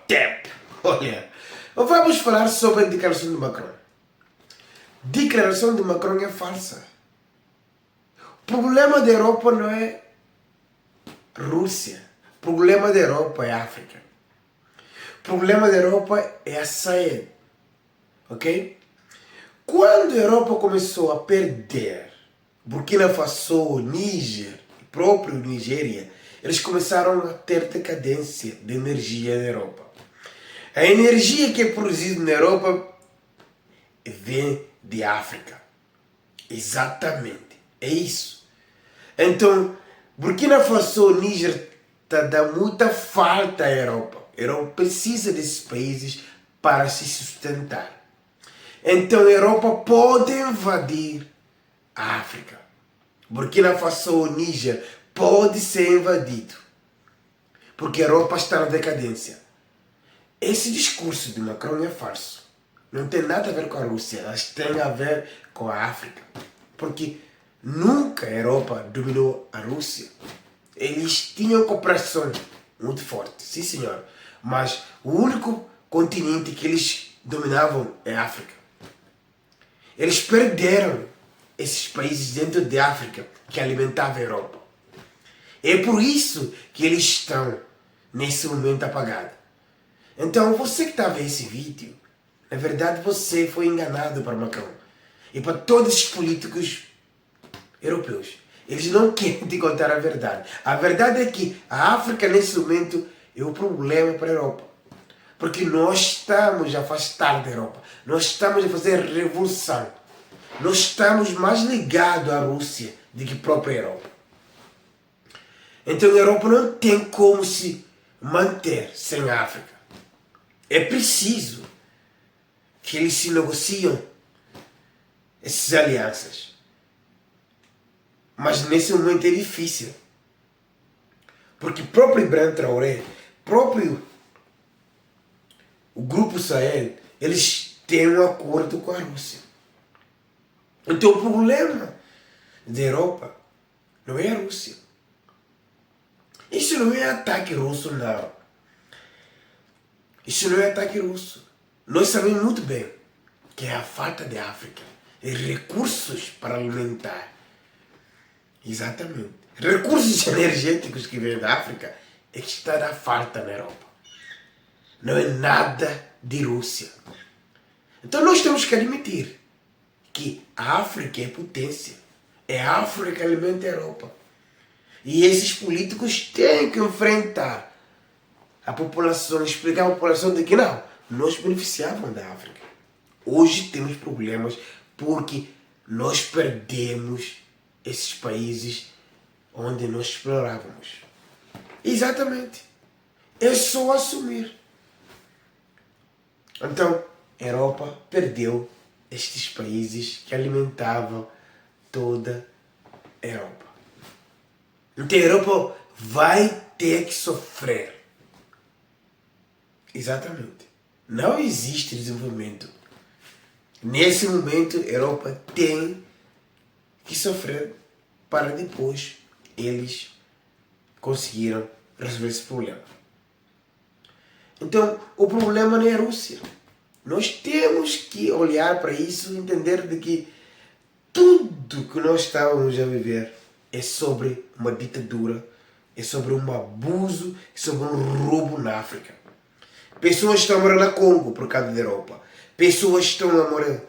Imhotep. Olha, vamos falar sobre a declaração de Macron. Declaração de Macron é falsa. O problema da Europa não é Rússia. O problema da Europa é África. O problema da Europa é a Sahel. Ok? Quando a Europa começou a perder Burkina Faso, Níger, próprio Nigéria, eles começaram a ter decadência de energia na Europa. A energia que é produzida na Europa vem de África. Exatamente. É isso. Então, Burkina Faso, Níger, está dando muita falta à Europa. A Europa precisa desses países para se sustentar. Então, a Europa pode invadir a África. Burkina Faso, Níger, pode ser invadido. Porque a Europa está na decadência. Esse discurso de Macron é falso. Não tem nada a ver com a Rússia, mas tem a ver com a África. Porque nunca a Europa dominou a Rússia. Eles tinham cooperação muito forte, sim senhor. Mas o único continente que eles dominavam é a África. Eles perderam esses países dentro da África que alimentavam a Europa. É por isso que eles estão nesse momento apagados. Então você que está vendo esse vídeo, na verdade você foi enganado para Macron. E para todos os políticos europeus. Eles não querem te contar a verdade. A verdade é que a África nesse momento é o problema para a Europa. Porque nós estamos afastados da Europa. Nós estamos a fazer revolução. Nós estamos mais ligados à Rússia do que a própria Europa. Então a Europa não tem como se manter sem a África. É preciso que eles se negociam essas alianças. Mas nesse momento é difícil. Porque o próprio Ibrahim Traoré, o Grupo Sahel, eles têm um acordo com a Rússia. Então o problema da Europa não é a Rússia. Isso não é ataque russo, não. Isso não é ataque russo. Nós sabemos muito bem que é a falta de África. É recursos para alimentar. Exatamente. Recursos energéticos que vêm da África é que está na falta na Europa. Não é nada de Rússia. Então nós temos que admitir que a África é potência. É a África que alimenta a Europa. E esses políticos têm que enfrentar a população, explicar à população de que não, nós beneficiávamos da África. Hoje temos problemas porque nós perdemos esses países onde nós explorávamos. Exatamente. É só assumir. Então, a Europa perdeu estes países que alimentavam toda a Europa. Então, a Europa vai ter que sofrer. Exatamente. Não existe desenvolvimento. Nesse momento, a Europa tem que sofrer para depois eles conseguiram resolver esse problema. Então, o problema não é a Rússia. Nós temos que olhar para isso e entender de que tudo que nós estávamos a viver é sobre uma ditadura, é sobre um abuso, é sobre um roubo na África. Pessoas estão a morar na Congo por causa da Europa. Pessoas estão a morar em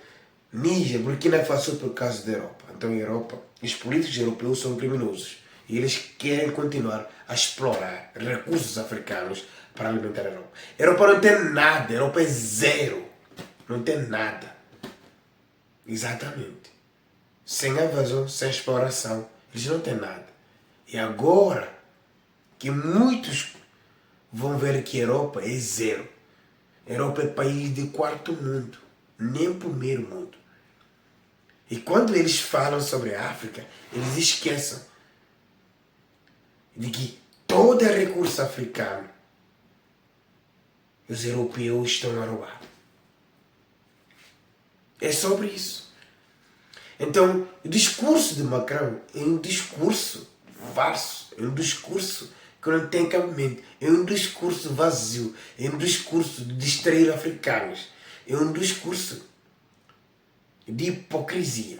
Níger, Burkina Faso por causa da Europa. Então a Europa, os políticos europeus são criminosos. E eles querem continuar a explorar recursos africanos para alimentar a Europa. A Europa não tem nada, a Europa é zero. Não tem nada. Exatamente. Sem invasão, sem exploração, eles não têm nada. E agora que muitos vão ver que a Europa é zero. A Europa é país de quarto mundo, nem primeiro mundo. E quando eles falam sobre a África, eles esquecem de que todo recurso africano os europeus estão a roubar. É sobre isso. Então, o discurso de Macron é um discurso falso, é um discurso que não tem cabimento. É um discurso vazio, é um discurso de distrair africanos, é um discurso de hipocrisia,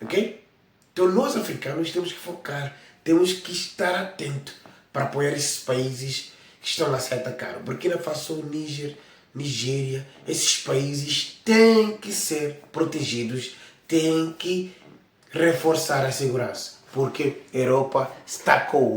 ok? Então nós africanos temos que focar, temos que estar atentos para apoiar esses países que estão a ser atacados. Burkina Faso, Níger, Nigéria, esses países têm que ser protegidos, têm que reforçar a segurança, porque a Europa está com